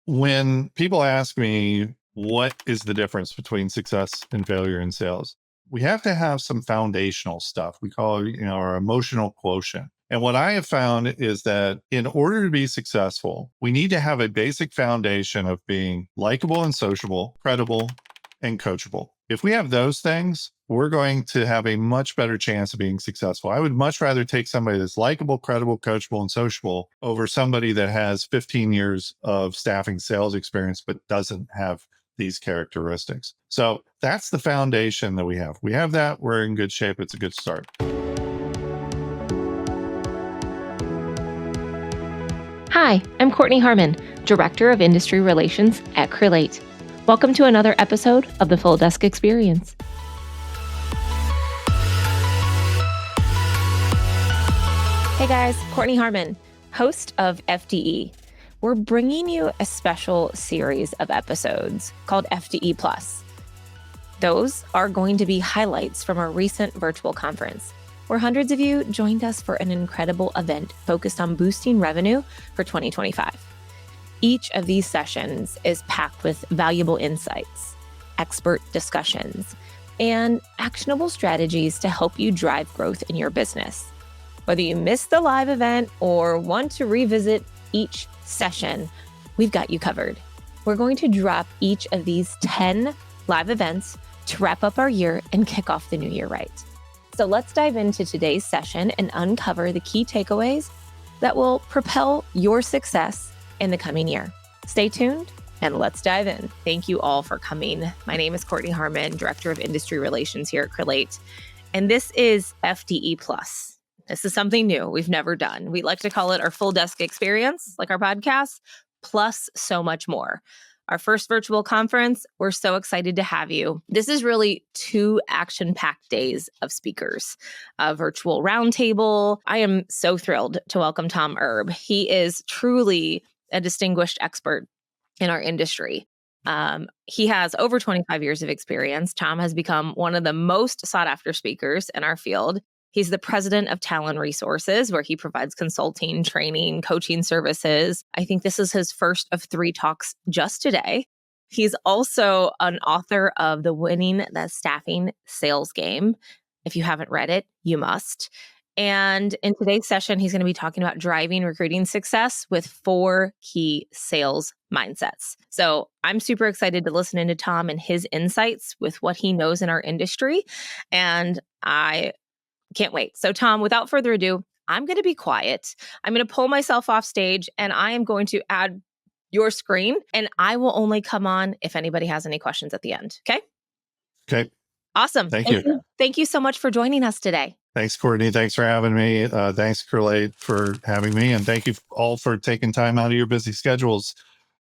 When people ask me what is the difference between success and failure in sales, we have to have some foundational stuff. We call it, our emotional quotient. And what I have found is that in order to be successful, we need to have a basic foundation of being likable and sociable, credible, and coachable. If we have those things, we're going to have a much better chance of being successful. I would much rather take somebody that's likable, credible, coachable, and sociable over somebody that has 15 years of staffing sales experience but doesn't have these characteristics. So that's the foundation that we have. We have that, we're in good shape. It's a good start. Hi, I'm Courtney Harmon, Director of Industry Relations at Crelate. Welcome to another episode of the Full Desk Experience. Hey guys, Courtney Harmon, host of FDE. We're bringing you a special series of episodes called FDE Plus. Those are going to be highlights from our recent virtual conference, where hundreds of you joined us for an incredible event focused on boosting revenue for 2025. Each of these sessions is packed with valuable insights, expert discussions, and actionable strategies to help you drive growth in your business. Whether you missed the live event or want to revisit each session, we've got you covered. We're going to drop each of these 10 live events to wrap up our year and kick off the new year right. So let's dive into today's session and uncover the key takeaways that will propel your success in the coming year. Stay tuned and let's dive in. Thank you all for coming. My name is Courtney Harmon, Director of Industry Relations here at Crelate, and this is FDE Plus. This is something new we've never done. We like to call it our full desk experience, like our podcast, plus so much more. Our first virtual conference, we're so excited to have you. This is really 2 action-packed days of speakers, a virtual roundtable. I am so thrilled to welcome Tom Erb. He is truly a distinguished expert in our industry. He has over 25 years of experience. Tom has become one of the most sought-after speakers in our field. He's the president of Tallann Resources, where he provides consulting, training, coaching services. I think this is his first of 3 talks just today. He's also an author of the Winning the Staffing Sales Game. If you haven't read it, you must. And in today's session, he's going to be talking about driving recruiting success with 4 key sales mindsets. So I'm super excited to listen into Tom and his insights with what he knows in our industry. And I can't wait. So Tom, without further ado, I'm going to be quiet. I'm going to pull myself off stage and I am going to add your screen and I will only come on if anybody has any questions at the end. Okay? Okay. Awesome. Thank you. Thank you so much for joining us today. Thanks, Courtney. Thanks for having me. Thanks, Crelate, for having me. And thank you all for taking time out of your busy schedules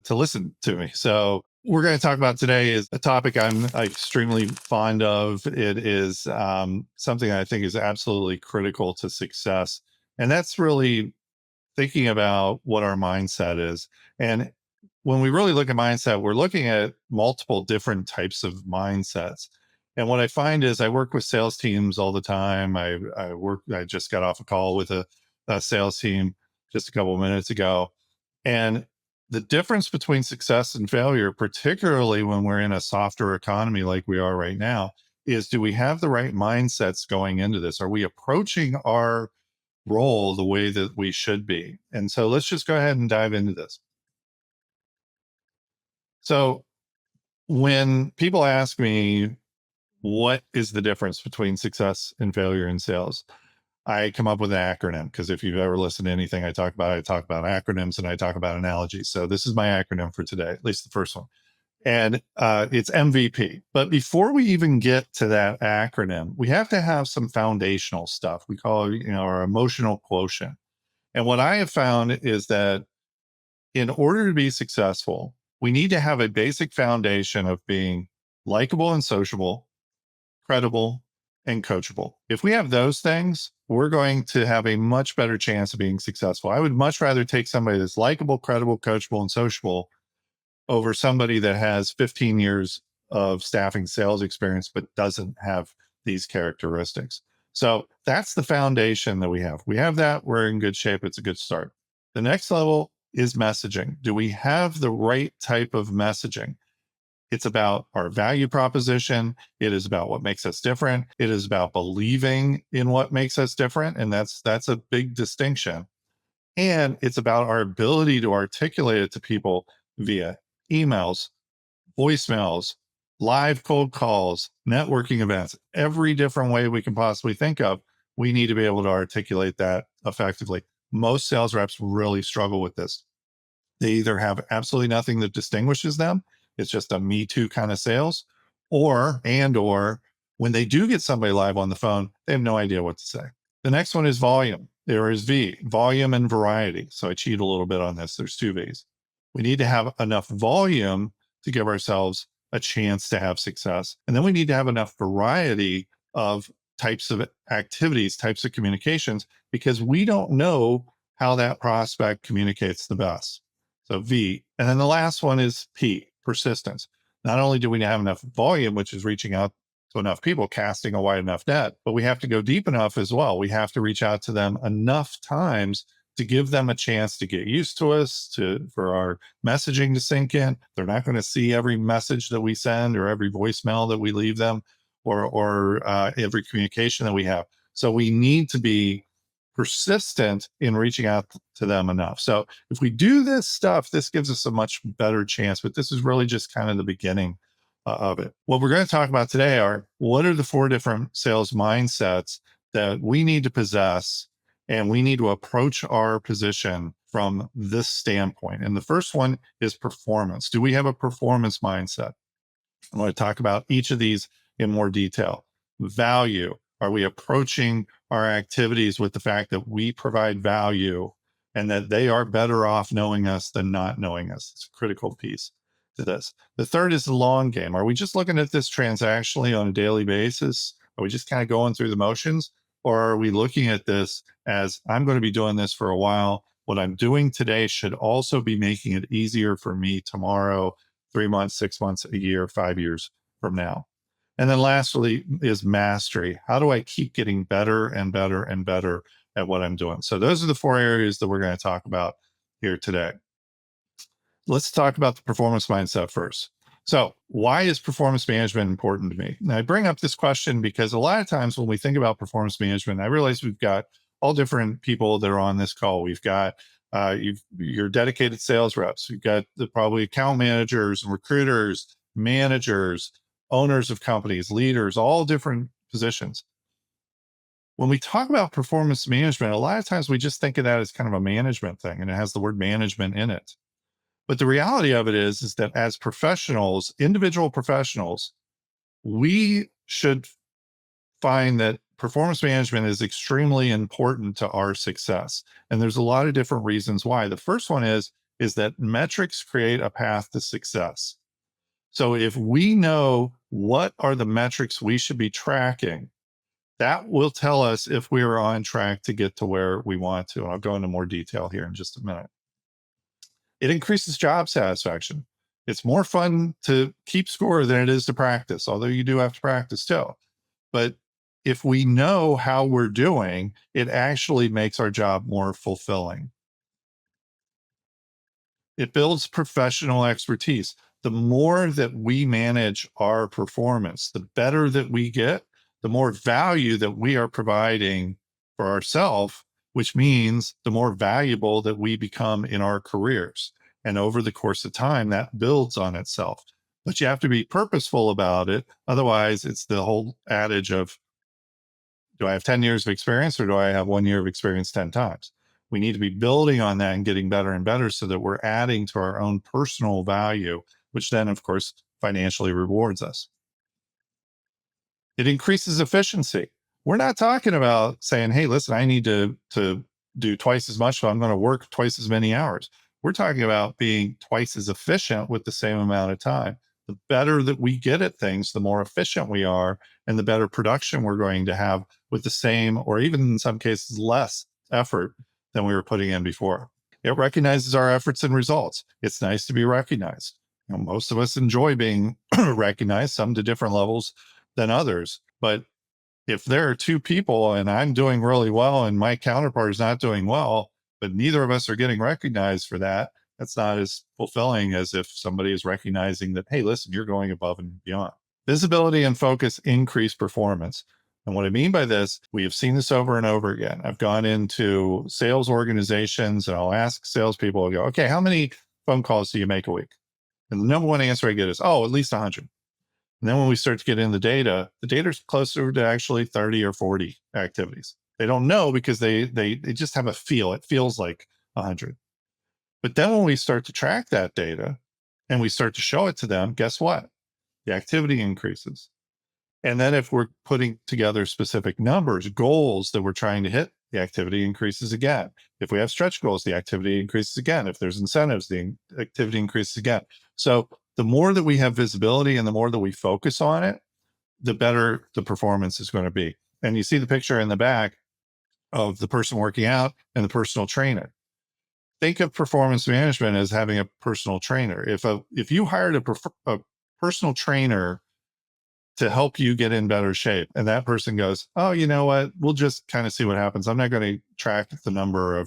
to listen to me. So we're going to talk about today is a topic I'm extremely fond of. It is something I think is absolutely critical to success. And that's really thinking about what our mindset is. And when we really look at mindset, we're looking at multiple different types of mindsets. And what I find is I work with sales teams all the time. I just got off a call with a sales team just a couple of minutes ago. And the difference between success and failure, particularly when we're in a softer economy like we are right now, is do we have the right mindsets going into this? Are we approaching our role the way that we should be? And so let's just go ahead and dive into this. So when people ask me, what is the difference between success and failure in sales? I come up with an acronym because if you've ever listened to anything I talk about acronyms and I talk about analogies. So this is my acronym for today, at least the first one. And it's MVP. But before we even get to that acronym, we have to have some foundational stuff. We call it, our emotional quotient. And what I have found is that in order to be successful, we need to have a basic foundation of being likable and sociable, credible, and coachable. If we have those things, we're going to have a much better chance of being successful. I would much rather take somebody that's likable, credible, coachable, and sociable over somebody that has 15 years of staffing sales experience but doesn't have these characteristics. So that's the foundation that we have. We have that, we're in good shape. It's a good start. The next level is messaging. Do we have the right type of messaging? It's about our value proposition. It is about what makes us different. It is about believing in what makes us different. And that's a big distinction. And it's about our ability to articulate it to people via emails, voicemails, live cold calls, networking events, every different way we can possibly think of. We need to be able to articulate that effectively. Most sales reps really struggle with this. They either have absolutely nothing that distinguishes them. It's just a me too kind of sales, or when they do get somebody live on the phone, they have no idea what to say. The next one is volume. There is V, volume and variety. So I cheat a little bit on this. There's two V's. We need to have enough volume to give ourselves a chance to have success. And then we need to have enough variety of types of activities, types of communications, because we don't know how that prospect communicates the best. So V. And then the last one is P, persistence. Not only do we have enough volume, which is reaching out to enough people, casting a wide enough net, but we have to go deep enough as well. We have to reach out to them enough times to give them a chance to get used to us, for our messaging to sink in. They're not going to see every message that we send or every voicemail that we leave them, or every communication that we have. So we need to be persistent in reaching out to them enough. So if we do this stuff, this gives us a much better chance. But this is really just kind of the beginning of it. What we're going to talk about today are, what are the 4 different sales mindsets that we need to possess, and we need to approach our position from this standpoint. And the first one is performance. Do we have a performance mindset? I want to talk about each of these in more detail. Value. Are we approaching our activities with the fact that we provide value and that they are better off knowing us than not knowing us? It's a critical piece to this. The third is the long game. Are we just looking at this transactionally on a daily basis? Are we just kind of going through the motions? Or are we looking at this as, I'm going to be doing this for a while. What I'm doing today should also be making it easier for me tomorrow, 3 months, 6 months, a year, 5 years from now. And then lastly is mastery. How do I keep getting better and better and better at what I'm doing? So those are the 4 areas that we're going to talk about here today. Let's talk about the performance mindset first. So why is performance management important to me? And I bring up this question because a lot of times when we think about performance management, I realize we've got all different people that are on this call. We've got your dedicated sales reps. You've got probably account managers, recruiters, managers, owners of companies, leaders, all different positions. When we talk about performance management, a lot of times we just think of that as kind of a management thing, and it has the word management in it. But the reality of it is that as professionals, individual professionals, we should find that performance management is extremely important to our success. And there's a lot of different reasons why. The first one is that metrics create a path to success. So if we know what are the metrics we should be tracking, that will tell us if we are on track to get to where we want to. And I'll go into more detail here in just a minute. It increases job satisfaction. It's more fun to keep score than it is to practice, although you do have to practice too. But if we know how we're doing, it actually makes our job more fulfilling. It builds professional expertise. The more that we manage our performance, the better that we get, the more value that we are providing for ourselves, which means the more valuable that we become in our careers. And over the course of time, that builds on itself. But you have to be purposeful about it. Otherwise, it's the whole adage of, do I have 10 years of experience or do I have 1 year of experience 10 times? We need to be building on that and getting better and better so that we're adding to our own personal value, which then, of course, financially rewards us. It increases efficiency. We're not talking about saying, hey, listen, I need to do twice as much, so I'm going to work twice as many hours. We're talking about being twice as efficient with the same amount of time. The better that we get at things, the more efficient we are, and the better production we're going to have with the same, or even in some cases, less effort than we were putting in before. It recognizes our efforts and results. It's nice to be recognized. Most of us enjoy being recognized, some to different levels than others. But if there are 2 people and I'm doing really well and my counterpart is not doing well, but neither of us are getting recognized for that. That's not as fulfilling as if somebody is recognizing that, hey, listen, you're going above and beyond. Visibility and focus increase performance. And what I mean by this, we have seen this over and over again. I've gone into sales organizations and I'll ask salespeople, I'll go, okay, how many phone calls do you make a week? And the number one answer I get is, oh, at least 100. And then when we start to get in the data is closer to actually 30 or 40 activities. They don't know because they just have a feel. It feels like 100. But then when we start to track that data and we start to show it to them, guess what? The activity increases. And then if we're putting together specific numbers, goals that we're trying to hit, the activity increases again. If we have stretch goals, the activity increases again. If there's incentives, the activity increases again. So the more that we have visibility and the more that we focus on it, the better the performance is going to be. And you see the picture in the back of the person working out and the personal trainer. Think of performance management as having a personal trainer. If you hired a personal trainer to help you get in better shape, and that person goes, oh, you know what? We'll just kind of see what happens. I'm not going to track the number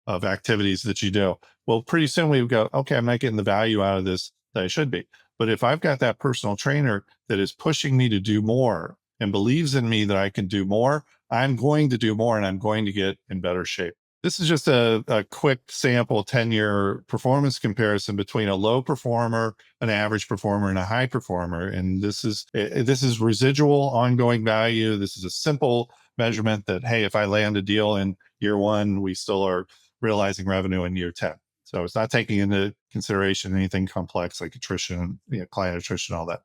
of activities that you do. Well, pretty soon we would go, okay, I'm not getting the value out of this that I should be. But if I've got that personal trainer that is pushing me to do more and believes in me that I can do more, I'm going to do more and I'm going to get in better shape. This is just a quick sample 10-year performance comparison between a low performer, an average performer, and a high performer. And this is residual ongoing value. This is a simple measurement that, hey, if I land a deal in year 1, we still are realizing revenue in year 10. So it's not taking into consideration anything complex like attrition, client attrition, all that.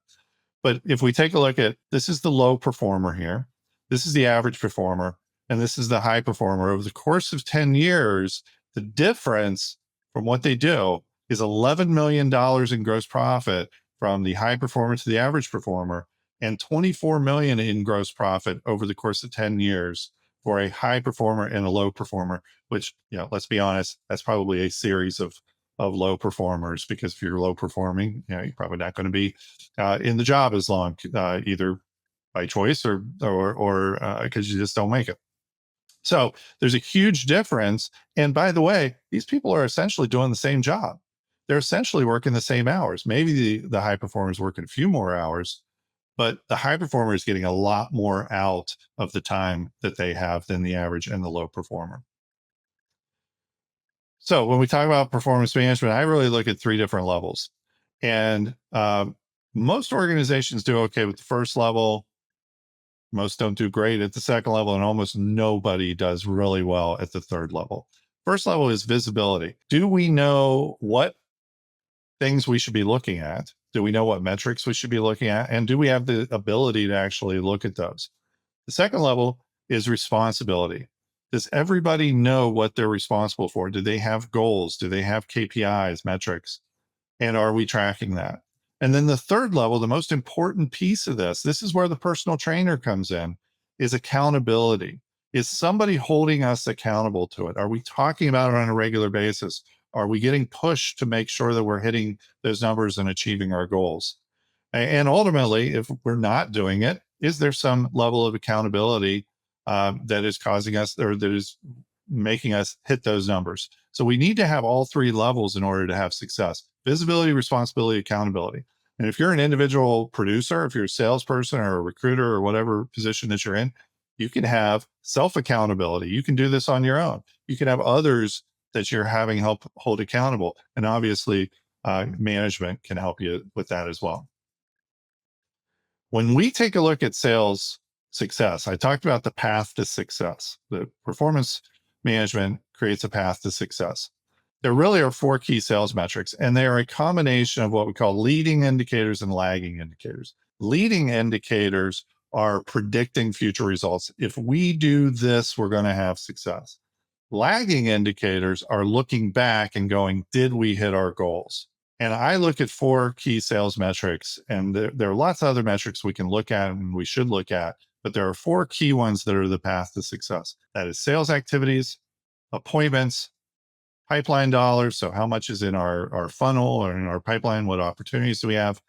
But if we take a look at, this is the low performer here, this is the average performer, and this is the high performer. Over the course of 10 years, the difference from what they do is $11 million in gross profit from the high performer to the average performer, and 24 million in gross profit over the course of 10 years for a high performer and a low performer, which, let's be honest, that's probably a series of low performers, because if you're low performing, you're probably not going to be in the job as long, either by choice or because you just don't make it. So there's a huge difference. And by the way, these people are essentially doing the same job. They're essentially working the same hours. Maybe the high performers working a few more hours, but the high performer is getting a lot more out of the time that they have than the average and the low performer. So when we talk about performance management, I really look at 3 different levels. And most organizations do okay with the first level. Most don't do great at the second level, and almost nobody does really well at the third level. First level is visibility. Do we know what things we should be looking at? Do we know what metrics we should be looking at? And do we have the ability to actually look at those? The second level is responsibility. Does everybody know what they're responsible for? Do they have goals? Do they have KPIs, metrics? And are we tracking that? And then the third level, the most important piece of this is where the personal trainer comes in, is accountability. Is somebody holding us accountable to it? Are we talking about it on a regular basis? Are we getting pushed to make sure that we're hitting those numbers and achieving our goals? And ultimately, if we're not doing it, is there some level of accountability that is causing us, or that is making us hit those numbers? So we need to have all 3 levels in order to have success: visibility, responsibility, accountability. And if you're an individual producer, if you're a salesperson or a recruiter or whatever position that you're in, you can have self-accountability. You can do this on your own. You can have others that you're having help hold accountable. And obviously, management can help you with that as well. When we take a look at sales success, I talked about the path to success. The performance management creates a path to success. There really are 4 key sales metrics, and they are a combination of what we call leading indicators and lagging indicators. Leading indicators are predicting future results. If we do this, we're going to have success. Lagging indicators are looking back and going, did we hit our goals? And I look at 4 key sales metrics, and there are lots of other metrics we can look at and we should look at, but there are 4 key ones that are the path to success. That is sales activities, appointments, pipeline dollars. So how much is in our funnel or in our pipeline? What opportunities do we have?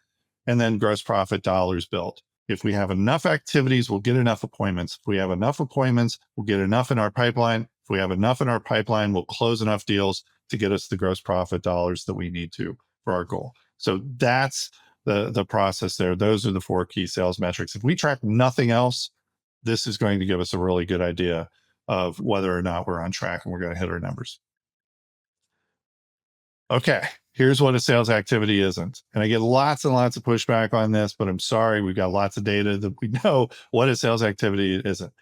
And then gross profit dollars built. If we have enough activities, we'll get enough appointments. If we have enough appointments, we'll get enough in our pipeline. If we have enough in our pipeline, we'll close enough deals to get us the gross profit dollars that we need to for our goal. So that's the process there. Those are the 4 key sales metrics. If we track nothing else, this is going to give us a really good idea of whether or not we're on track and we're going to hit our numbers. Okay, here's what a sales activity isn't. And I get lots and lots of pushback on this, but I'm sorry, we've got lots of data that we know what a sales activity isn't.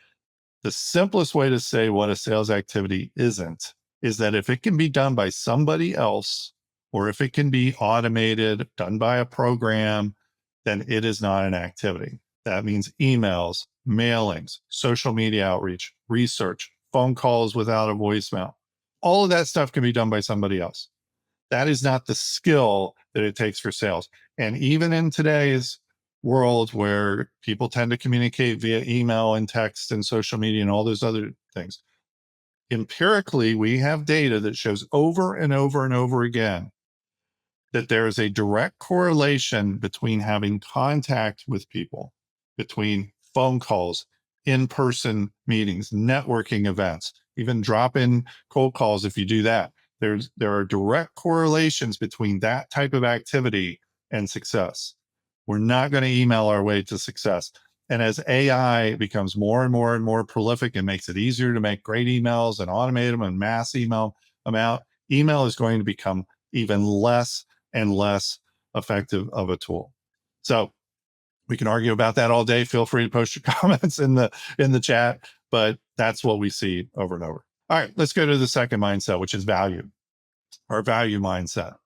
The simplest way to say what a sales activity isn't is that if it can be done by somebody else, or if it can be automated, done by a program, then it is not an activity. That means emails, mailings, social media outreach, research, phone calls without a voicemail. All of that stuff can be done by somebody else. That is not the skill that it takes for sales. And even in today's world where people tend to communicate via email and text and social media and all those other things, empirically, we have data that shows over and over and over again that there is a direct correlation between having contact with people, between phone calls, in-person meetings, networking events, even drop-in cold calls. If you do that, there are direct correlations between that type of activity and success. We're not going to email our way to success. And as AI becomes more and more and more prolific and makes it easier to make great emails and automate them and mass email them out, email is going to become even less and less effective of a tool. So we can argue about that all day. Feel free to post your comments in the chat, but that's what we see over and over. All right, let's go to the second mindset, which is value, or value mindset.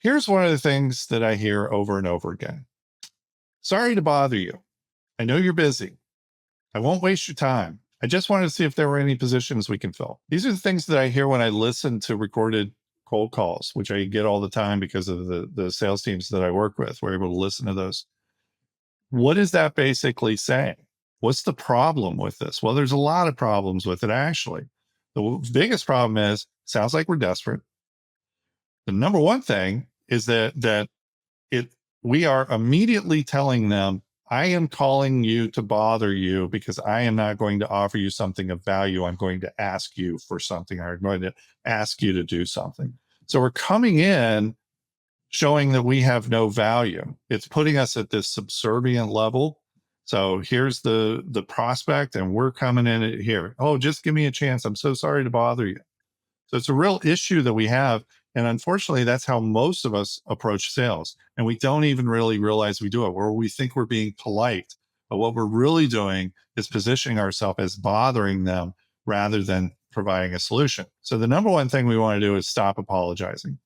Here's one of the things that I hear over and over again. Sorry to bother you. I know you're busy. I won't waste your time. I just wanted to see if there were any positions we can fill. These are the things that I hear when I listen to recorded cold calls, which I get all the time because of the sales teams that I work with. We're able to listen to those. What is that basically saying? What's the problem with this? Well, there's a lot of problems with it, actually. The biggest problem is, sounds like we're desperate. The number one thing is that we are immediately telling them, I am calling you to bother you because I am not going to offer you something of value. I'm going to ask you for something. I'm going to ask you to do something. So we're coming in showing that we have no value. It's putting us at this subservient level. So here's the prospect, and we're coming in here. Oh, just give me a chance. I'm so sorry to bother you. So it's a real issue that we have. And unfortunately, that's how most of us approach sales. And we don't even really realize we do it, where we think we're being polite. But what we're really doing is positioning ourselves as bothering them rather than providing a solution. So the number one thing we want to do is stop apologizing.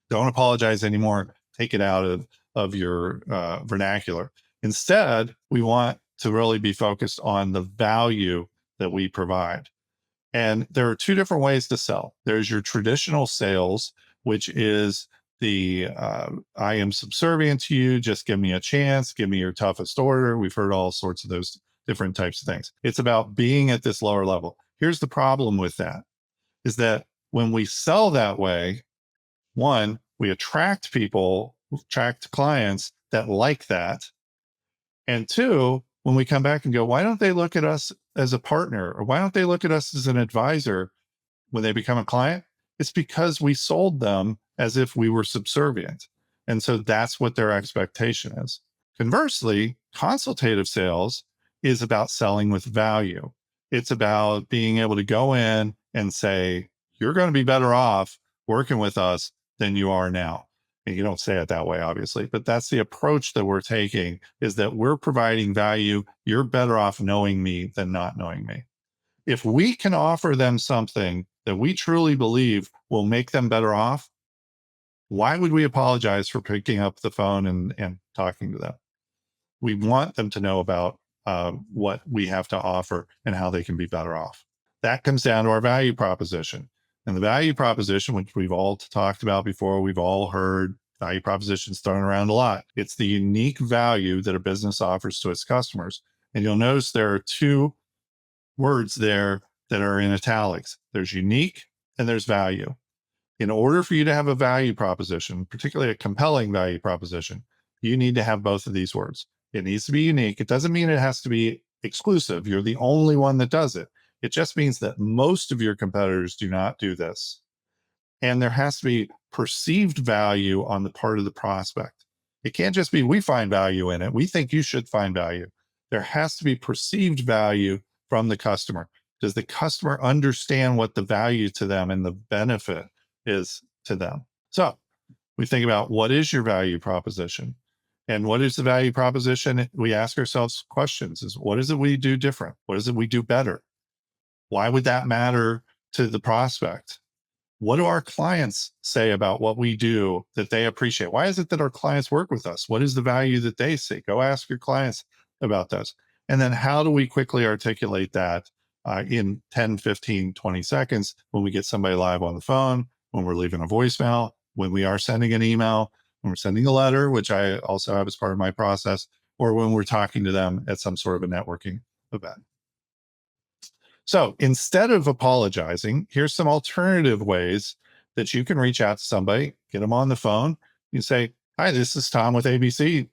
Don't apologize anymore. Take it out of your vernacular. Instead, we want to really be focused on the value that we provide. And there are 2 different ways to sell. There's your traditional sales, which is the I am subservient to you. Just give me a chance. Give me your toughest order. We've heard all sorts of those different types of things. It's about being at this lower level. Here's the problem with that, is that when we sell that way, one, we attract clients that like that. And 2, when we come back and go, why don't they look at us as a partner? Or why don't they look at us as an advisor when they become a client? It's because we sold them as if we were subservient. And so that's what their expectation is. Conversely, consultative sales is about selling with value. It's about being able to go in and say, you're going to be better off working with us than you are now. And you don't say it that way, obviously, but that's the approach that we're taking, is that we're providing value. You're better off knowing me than not knowing me. If we can offer them something that we truly believe will make them better off, why would we apologize for picking up the phone and talking to them? We want them to know about what we have to offer and how they can be better off. That comes down to our value proposition. And the value proposition, which we've all talked about before, we've all heard value propositions thrown around a lot. It's the unique value that a business offers to its customers. And you'll notice there are 2 words there that are in italics. There's unique and there's value. In order for you to have a value proposition, particularly a compelling value proposition, you need to have both of these words. It needs to be unique. It doesn't mean it has to be exclusive. You're the only one that does it. It just means that most of your competitors do not do this. And there has to be perceived value on the part of the prospect. It can't just be, we find value in it. We think you should find value. There has to be perceived value from the customer. Does the customer understand what the value to them and the benefit is to them? So we think about, what is your value proposition? And what is the value proposition? We ask ourselves questions: is what is it we do different? What is it we do better? Why would that matter to the prospect? What do our clients say about what we do that they appreciate? Why is it that our clients work with us? What is the value that they see? Go ask your clients about those. And then how do we quickly articulate that in 10, 15, 20 seconds when we get somebody live on the phone, when we're leaving a voicemail, when we are sending an email, when we're sending a letter, which I also have as part of my process, or when we're talking to them at some sort of a networking event. So instead of apologizing, here's some alternative ways that you can reach out to somebody, get them on the phone. You say, hi, this is Tom with ABC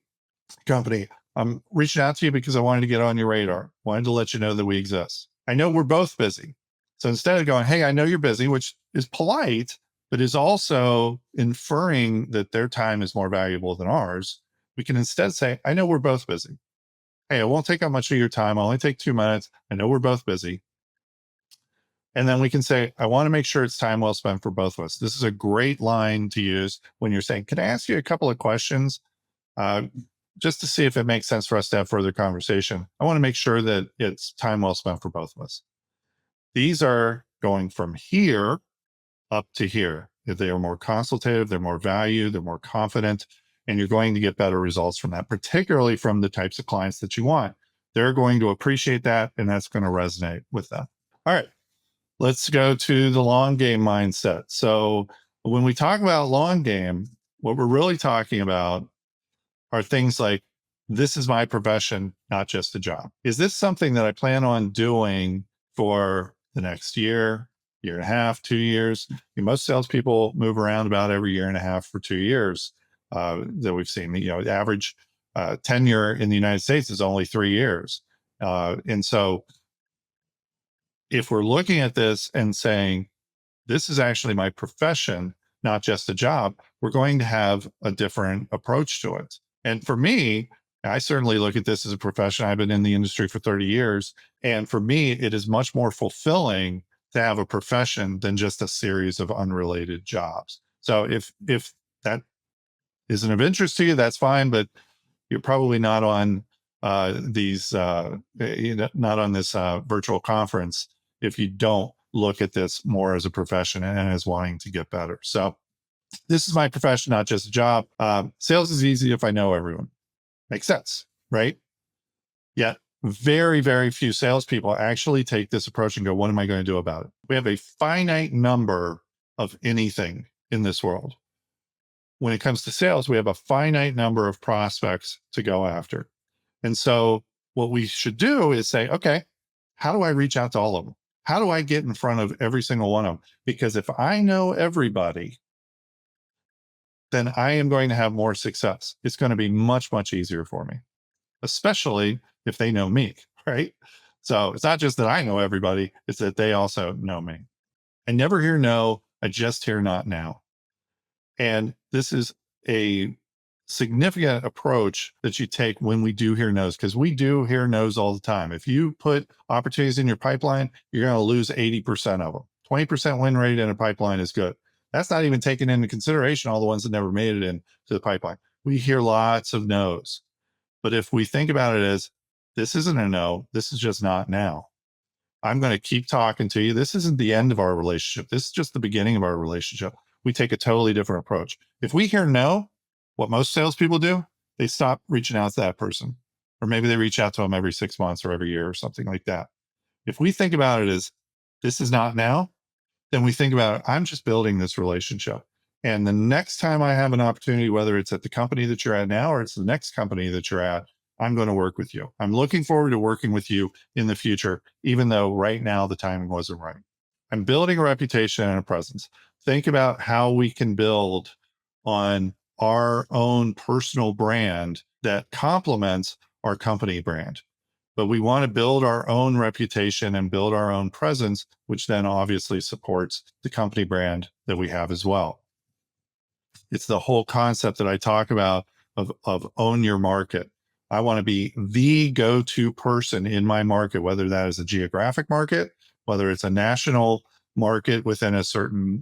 Company. I'm reaching out to you because I wanted to get on your radar. Wanted to let you know that we exist. I know we're both busy. So instead of going, hey, I know you're busy, which is polite, but is also inferring that their time is more valuable than ours, we can instead say, I know we're both busy. Hey, it won't take up much of your time. I'll only take 2 minutes. I know we're both busy. And then we can say, I want to make sure it's time well spent for both of us. This is a great line to use when you're saying, can I ask you a couple of questions? Just to see if it makes sense for us to have further conversation. I want to make sure that it's time well spent for both of us. These are going from here up to here. They are more consultative, they're more value, they're more confident, and you're going to get better results from that, particularly from the types of clients that you want. They're going to appreciate that, and that's going to resonate with them. All right. Let's go to the long game mindset. So when we talk about long game, what we're really talking about are things like, this is my profession, not just a job. Is this something that I plan on doing for the next year, year and a half, 2 years? Most salespeople move around about every year and a half for 2 years that we've seen. The average tenure in the United States is only 3 years. And so if we're looking at this and saying, this is actually my profession, not just a job, we're going to have a different approach to it. And for me, I certainly look at this as a profession. I've been in the industry for 30 years. And for me, it is much more fulfilling to have a profession than just a series of unrelated jobs. So if that isn't of interest to you, that's fine, but you're probably not on not on this virtual conference if you don't look at this more as a profession and as wanting to get better. So this is my profession, not just a job. Sales is easy if I know everyone. Makes sense, right? Yet very, very few salespeople actually take this approach and go, what am I going to do about it? We have a finite number of anything in this world. When it comes to sales, we have a finite number of prospects to go after. And so what we should do is say, okay, how do I reach out to all of them? How do I get in front of every single one of them? Because if I know everybody, then I am going to have more success. It's going to be much, much easier for me, especially if they know me, right? So it's not just that I know everybody, it's that they also know me. I never hear no, I just hear not now. And this is a significant approach that you take when we do hear no's, because we do hear no's all the time. If you put opportunities in your pipeline, you're going to lose 80% of them. 20% win rate in a pipeline is good. That's not even taking into consideration all the ones that never made it into the pipeline. We hear lots of no's. But if we think about it as, this isn't a no, this is just not now. I'm going to keep talking to you. This isn't the end of our relationship. This is just the beginning of our relationship. We take a totally different approach. If we hear no, what most salespeople do, they stop reaching out to that person, or maybe they reach out to them every 6 months or every year or something like that. If we think about it as, this is not now, then we think about it, I'm just building this relationship. And the next time I have an opportunity, whether it's at the company that you're at now or it's the next company that you're at, I'm going to work with you. I'm looking forward to working with you in the future, even though right now the timing wasn't right. I'm building a reputation and a presence. Think about how we can build on our own personal brand that complements our company brand. but we want to build our own reputation and build our own presence, which then obviously supports the company brand that we have as well. It's the whole concept that I talk about of own your market. I want to be the go-to person in my market, whether that is a geographic market, whether it's a national market within a certain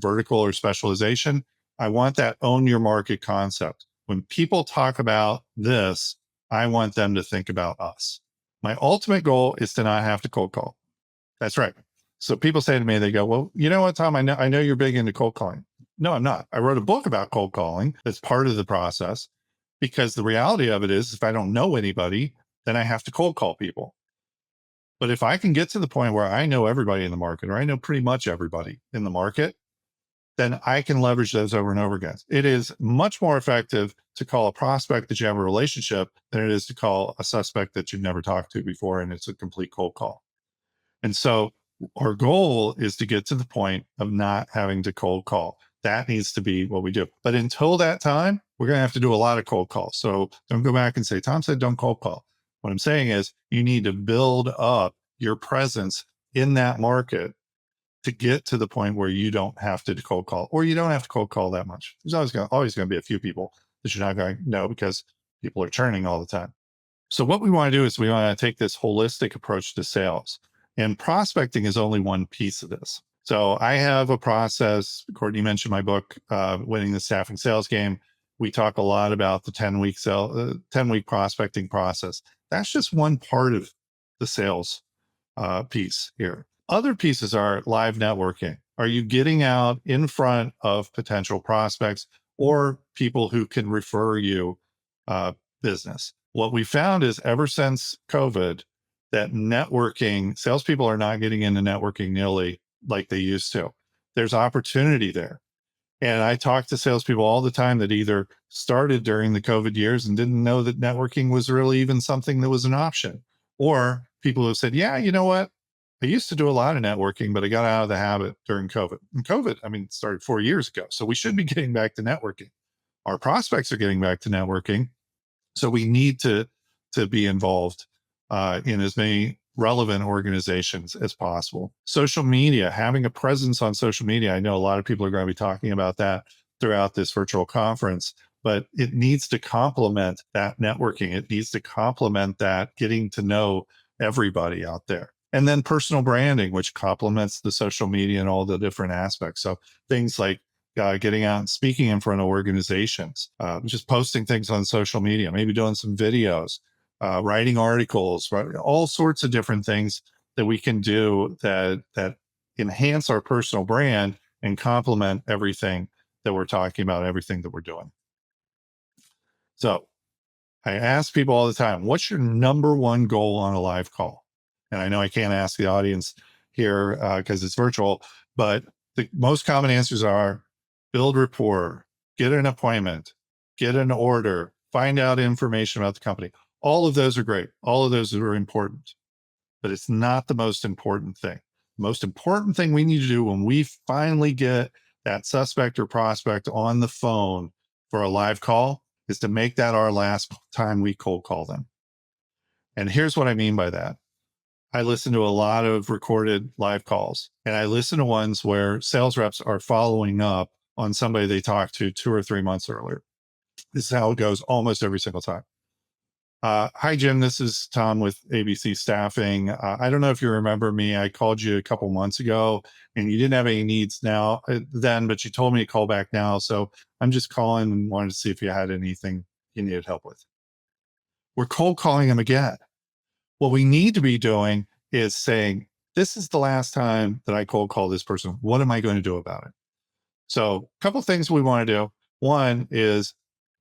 vertical or specialization. I want that own your market concept. When people talk about this, I want them to think about us. My ultimate goal is to not have to cold call. That's right. So people say to me, they go, well, you know what, Tom, I know you're big into cold calling. No, I'm not. I wrote a book about cold calling. That's part of the process, because the reality of it is, if I don't know anybody, then I have to cold call people. But if I can get to the point where I know everybody in the market, or I know pretty much everybody in the market, then I can leverage those over and over again. It is much more effective to call a prospect that you have a relationship than it is to call a suspect that you've never talked to before, and it's a complete cold call. And so our goal is to get to the point of not having to cold call. That needs to be what we do. But until that time, we're going to have to do a lot of cold calls. So don't go back and say, Tom said, don't cold call. What I'm saying is you need to build up your presence in that market to get to the point where you don't have to cold call, or you don't have to cold call that much. There's always going to be a few people that you're not going to know, because people are churning all the time. So what we want to do is we want to take this holistic approach to sales, and prospecting is only one piece of this. So I have a process. Courtney mentioned my book, Winning the Staffing Sales Game. We talk a lot about the 10-week prospecting process. That's just one part of the sales piece here. Other pieces are live networking. Are you getting out in front of potential prospects or people who can refer you business? What we found is, ever since COVID, that networking, salespeople are not getting into networking nearly like they used to. There's opportunity there. And I talk to salespeople all the time that either started during the COVID years and didn't know that networking was really even something that was an option, or people who said, yeah, you know what? I used to do a lot of networking, but I got out of the habit during COVID. And COVID, I mean, started 4 years ago. So we should be getting back to networking. Our prospects are getting back to networking. So we need to be involved in as many relevant organizations as possible. Social media, having a presence on social media. I know a lot of people are going to be talking about that throughout this virtual conference, but it needs to complement that networking. It needs to complement that getting to know everybody out there. And then personal branding, which complements the social media and all the different aspects. So things like getting out and speaking in front of organizations, just posting things on social media, maybe doing some videos, writing articles, right? All sorts of different things that we can do that enhance our personal brand and complement everything that we're talking about, everything that we're doing. So I ask people all the time, what's your number one goal on a live call? And I know I can't ask the audience here because it's virtual, but the most common answers are build rapport, get an appointment, get an order, find out information about the company. All of those are great. All of those are important, but it's not the most important thing. The most important thing we need to do when we finally get that suspect or prospect on the phone for a live call is to make that our last time we cold call them. And here's what I mean by that. I listen to a lot of recorded live calls, and I listen to ones where sales reps are following up on somebody they talked to 2 or 3 months earlier. This is how it goes almost every single time. Hi, Jim. This is Tom with ABC Staffing. I don't know if you remember me. I called you a couple months ago and you didn't have any needs then, but you told me to call back now. So I'm just calling and wanted to see if you had anything you needed help with. We're cold calling them again. What we need to be doing is saying, this is the last time that I cold call this person. What am I going to do about it? So a couple of things we want to do. One is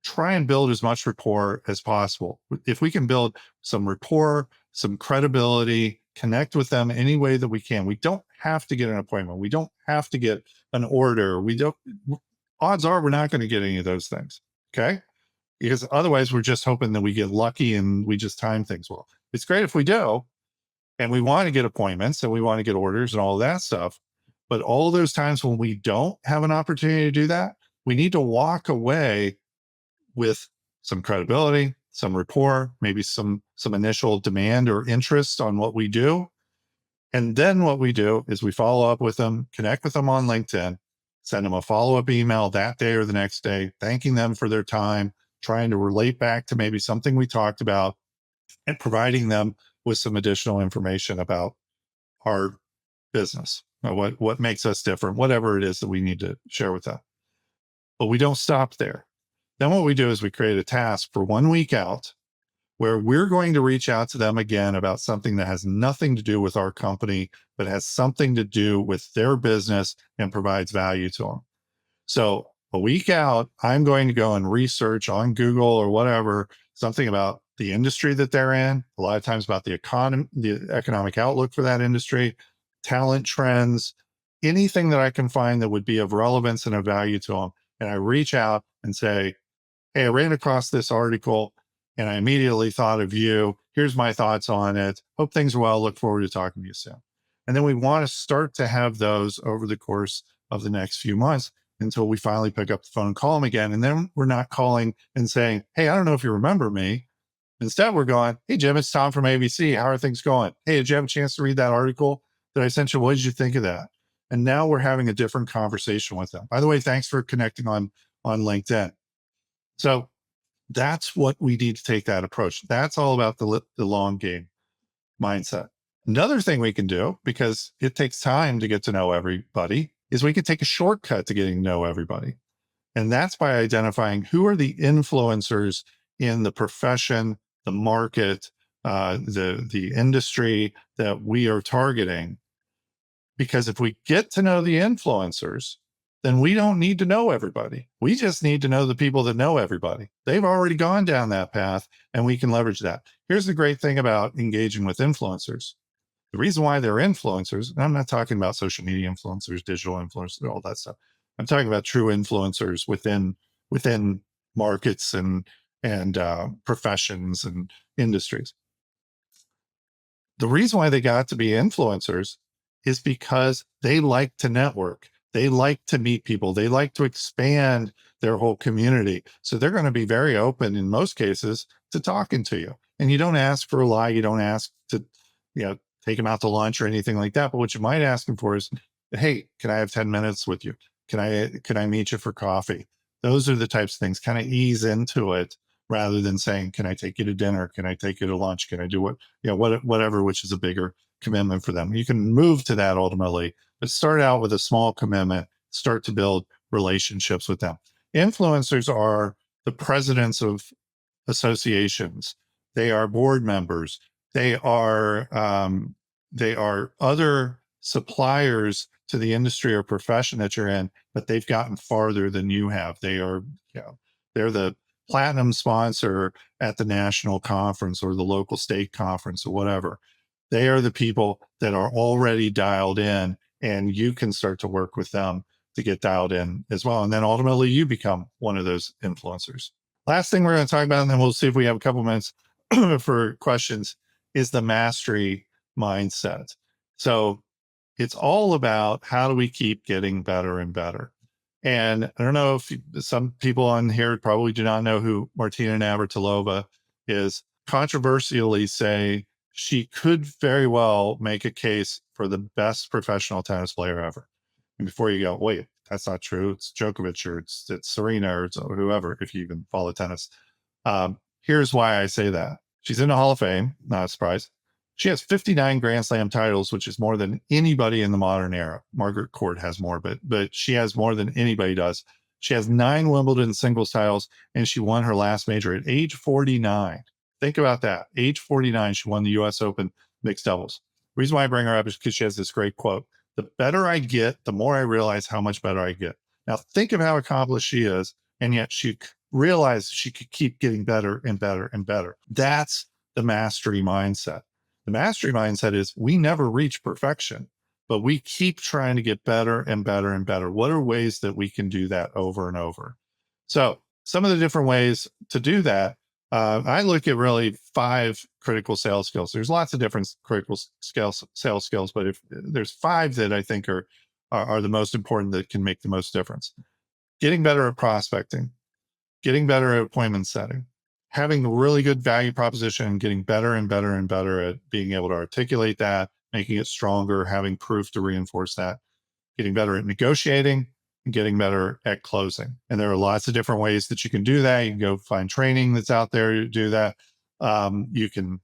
try and build as much rapport as possible. If we can build some rapport, some credibility, connect with them any way that we can. We don't have to get an appointment. We don't have to get an order. Odds are we're not going to get any of those things. Okay. Because otherwise we're just hoping that we get lucky and we just time things well. It's great if we do, and we want to get appointments and we want to get orders and all of that stuff. But all those times when we don't have an opportunity to do that, we need to walk away with some credibility, some rapport, maybe some initial demand or interest on what we do. And then what we do is we follow up with them, connect with them on LinkedIn, send them a follow-up email that day or the next day, thanking them for their time, trying to relate back to maybe something we talked about, and providing them with some additional information about our business, or what makes us different, whatever it is that we need to share with them. But we don't stop there. Then what we do is we create a task for 1 week out where we're going to reach out to them again about something that has nothing to do with our company, but has something to do with their business and provides value to them. So a week out, I'm going to go and research on Google or whatever, something about the industry that they're in, a lot of times about the economy, the economic outlook for that industry, talent trends, anything that I can find that would be of relevance and of value to them. And I reach out and say, hey, I ran across this article and I immediately thought of you. Here's my thoughts on it. Hope things are well. Look forward to talking to you soon. And then we want to start to have those over the course of the next few months until we finally pick up the phone and call them again. And then we're not calling and saying, hey, I don't know if you remember me. Instead, we're going, hey, Jim, it's Tom from ABC. How are things going? Hey, did you have a chance to read that article that I sent you? What did you think of that? And now we're having a different conversation with them. By the way, thanks for connecting on LinkedIn. So that's what we need to take that approach. That's all about the long game mindset. Another thing we can do, because it takes time to get to know everybody, is we can take a shortcut to getting to know everybody. And that's by identifying who are the influencers in the profession, the market, the industry that we are targeting. Because if we get to know the influencers, then we don't need to know everybody. We just need to know the people that know everybody. They've already gone down that path and we can leverage that. Here's the great thing about engaging with influencers. The reason why they're influencers, and I'm not talking about social media influencers, digital influencers, all that stuff. I'm talking about true influencers within markets and professions and industries. The reason why they got to be influencers is because they like to network. They like to meet people. They like to expand their whole community. So they're going to be very open in most cases to talking to you. And you don't ask for a lie. You don't ask to, take them out to lunch or anything like that. But what you might ask them for is, hey, can I have 10 minutes with you? Can I meet you for coffee? Those are the types of things, kind of ease into it rather than saying, can I take you to dinner? Can I take you to lunch? Can I do whatever, which is a bigger commitment for them. You can move to that ultimately, but start out with a small commitment, start to build relationships with them. Influencers are the presidents of associations. They are board members. They are other suppliers to the industry or profession that you're in, but they've gotten farther than you have. They are, they're the platinum sponsor at the national conference or the local state conference or whatever. They are the people that are already dialed in, and you can start to work with them to get dialed in as well. And then ultimately you become one of those influencers. Last thing we're going to talk about, and then we'll see if we have a couple minutes for questions, is the mastery mindset. So it's all about how do we keep getting better and better. And I don't know if some people on here probably do not know who Martina Navratilova is. Controversially say she could very well make a case for the best professional tennis player ever. And before you go, wait, that's not true. It's Djokovic or it's Serena or it's whoever, if you even follow tennis. Here's why I say that. She's in the Hall of Fame, not a surprise. She has 59 Grand Slam titles, which is more than anybody in the modern era. Margaret Court has more, but she has more than anybody does. She has 9 Wimbledon singles titles, and she won her last major at age 49. Think about that. Age 49, she won the U.S. Open mixed doubles. The reason why I bring her up is because she has this great quote. The better I get, the more I realize how much better I get. Now, think of how accomplished she is, and yet she realized she could keep getting better and better and better. That's the mastery mindset. The mastery mindset is we never reach perfection, but we keep trying to get better and better and better. What are ways that we can do that over and over? So some of the different ways to do that, I look at really 5 critical sales skills. There's lots of different critical sales skills, but if there's 5 that I think are the most important that can make the most difference. Getting better at prospecting, getting better at appointment setting, having a really good value proposition and getting better and better and better at being able to articulate that, making it stronger, having proof to reinforce that, getting better at negotiating, and getting better at closing. And there are lots of different ways that you can do that. You can go find training that's out there to do that. You can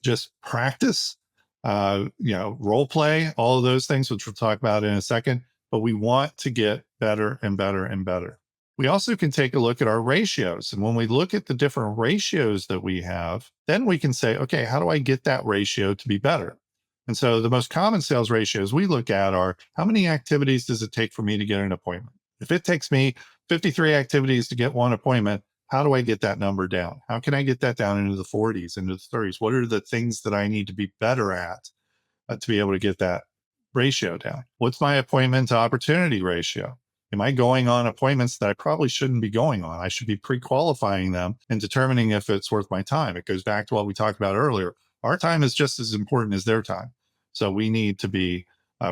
just practice, role play, all of those things, which we'll talk about in a second. But we want to get better and better and better. We also can take a look at our ratios. And when we look at the different ratios that we have, then we can say, okay, how do I get that ratio to be better? And so the most common sales ratios we look at are how many activities does it take for me to get an appointment? If it takes me 53 activities to get one appointment, how do I get that number down? How can I get that down into the 40s, into the 30s? What are the things that I need to be better at to be able to get that ratio down? What's my appointment to opportunity ratio? Am I going on appointments that I probably shouldn't be going on? I should be pre-qualifying them and determining if it's worth my time. It goes back to what we talked about earlier. Our time is just as important as their time. So we need to be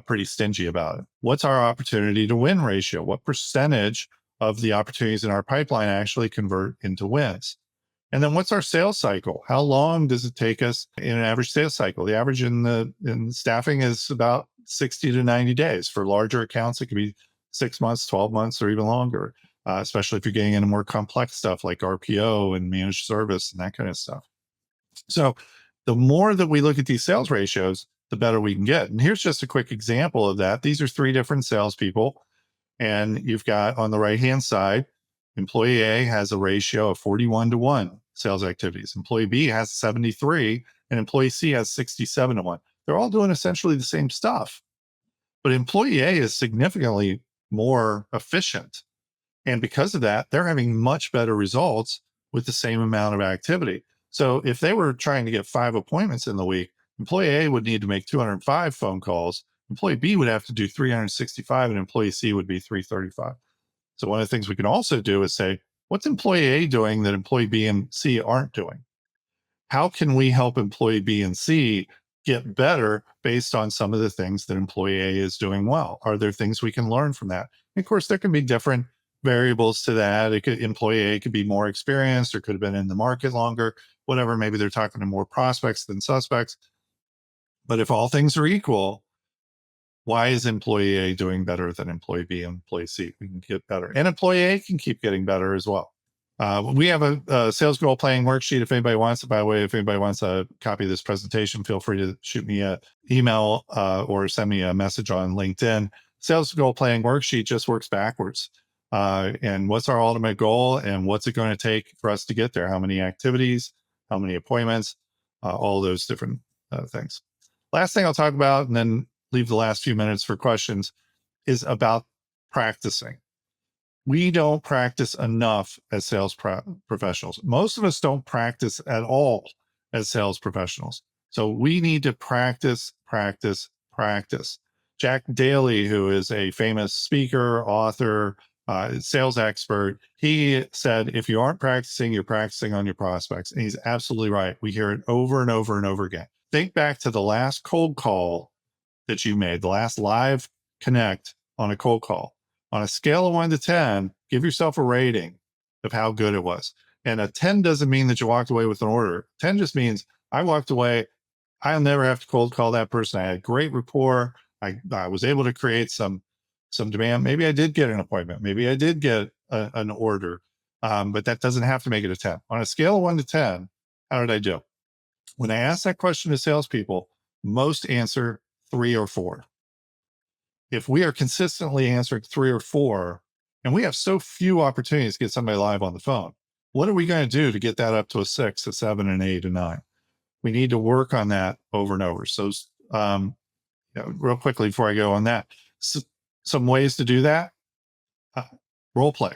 pretty stingy about it. What's our opportunity to win ratio? What percentage of the opportunities in our pipeline actually convert into wins? And then what's our sales cycle? How long does it take us in an average sales cycle? The average in staffing is about 60 to 90 days. For larger accounts, it could be 6 months, 12 months, or even longer, especially if you're getting into more complex stuff like RPO and managed service and that kind of stuff. So the more that we look at these sales ratios, the better we can get. And here's just a quick example of that. These are 3 different salespeople. And you've got on the right-hand side, employee A has a ratio of 41-1 sales activities. Employee B has 73, and employee C has 67-1. They're all doing essentially the same stuff. But employee A is significantly more efficient. And because of that, they're having much better results with the same amount of activity. So if they were trying to get 5 appointments in the week, employee A would need to make 205 phone calls. Employee B would have to do 365, and employee C would be 335. So one of the things we can also do is say, what's employee A doing that employee B and C aren't doing? How can we help employee B and C get better based on some of the things that employee A is doing well? Are there things we can learn from that? And of course, there can be different variables to that. Employee A could be more experienced or could have been in the market longer, whatever. Maybe they're talking to more prospects than suspects. But if all things are equal, why is employee A doing better than employee B and employee C? We can get better. And employee A can keep getting better as well. We have a sales goal playing worksheet. If anybody wants it, by the way, if anybody wants a copy of this presentation, feel free to shoot me an email or send me a message on LinkedIn. Sales goal playing worksheet just works backwards. And what's our ultimate goal and what's it going to take for us to get there? How many activities, how many appointments, all those different things. Last thing I'll talk about, and then leave the last few minutes for questions, is about practicing. We don't practice enough as sales professionals. Most of us don't practice at all as sales professionals. So we need to practice, practice, practice. Jack Daly, who is a famous speaker, author, sales expert, he said, if you aren't practicing, you're practicing on your prospects. And he's absolutely right. We hear it over and over and over again. Think back to the last cold call that you made, the last live connect on a cold call. On a scale of 1 to 10, give yourself a rating of how good it was. And a 10 doesn't mean that you walked away with an order. 10 just means I walked away. I'll never have to cold call that person. I had great rapport. I was able to create some demand. Maybe I did get an appointment. Maybe I did get an order, but that doesn't have to make it a 10. On a scale of 1 to 10, how did I do? When I ask that question to salespeople, most answer 3 or 4. If we are consistently answering 3 or 4, and we have so few opportunities to get somebody live on the phone, what are we going to do to get that up to a 6, a 7, an 8, a 9? We need to work on that over and over. So, real quickly before I go on that, some ways to do that: role play.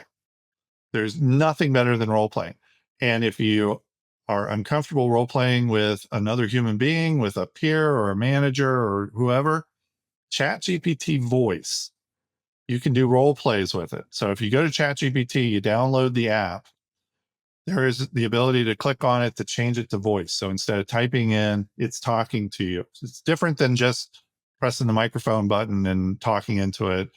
There's nothing better than role playing. And if you are uncomfortable role playing with another human being, with a peer or a manager or whoever, ChatGPT voice, you can do role plays with it. So if you go to ChatGPT, you download the app, there is the ability to click on it to change it to voice. So instead of typing in, it's talking to you. It's different than just pressing the microphone button and talking into it,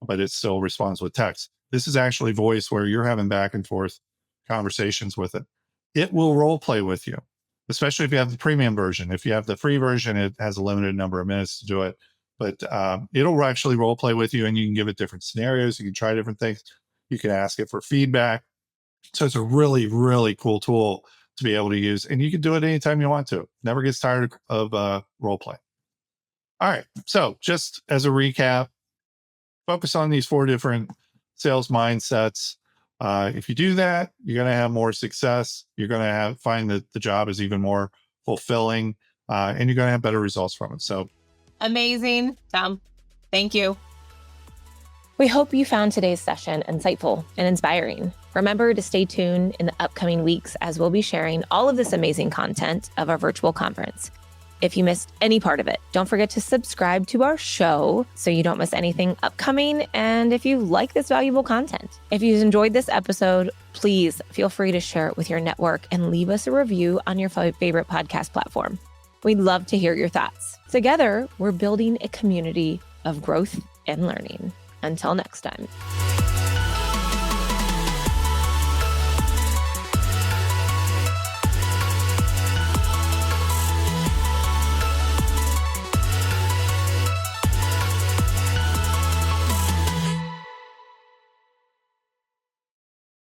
but it still responds with text. This is actually voice where you're having back and forth conversations with it. it will role play with you, especially if you have the premium version. If you have the free version, it has a limited number of minutes to do it, but it'll actually role play with you, and you can give it different scenarios. You can try different things. You can ask it for feedback. So it's a really, really cool tool to be able to use, and you can do it anytime you want to. Never gets tired of role play. All right. So just as a recap, focus on these 4 different sales mindsets. If you do that, you're going to have more success. You're going to find that the job is even more fulfilling, and you're going to have better results from it. So amazing, Tom. Thank you. We hope you found today's session insightful and inspiring. Remember to stay tuned in the upcoming weeks as we'll be sharing all of this amazing content of our virtual conference. If you missed any part of it, don't forget to subscribe to our show so you don't miss anything upcoming. And if you like this valuable content, if you enjoyed this episode, please feel free to share it with your network and leave us a review on your favorite podcast platform. We'd love to hear your thoughts. Together, we're building a community of growth and learning. Until next time.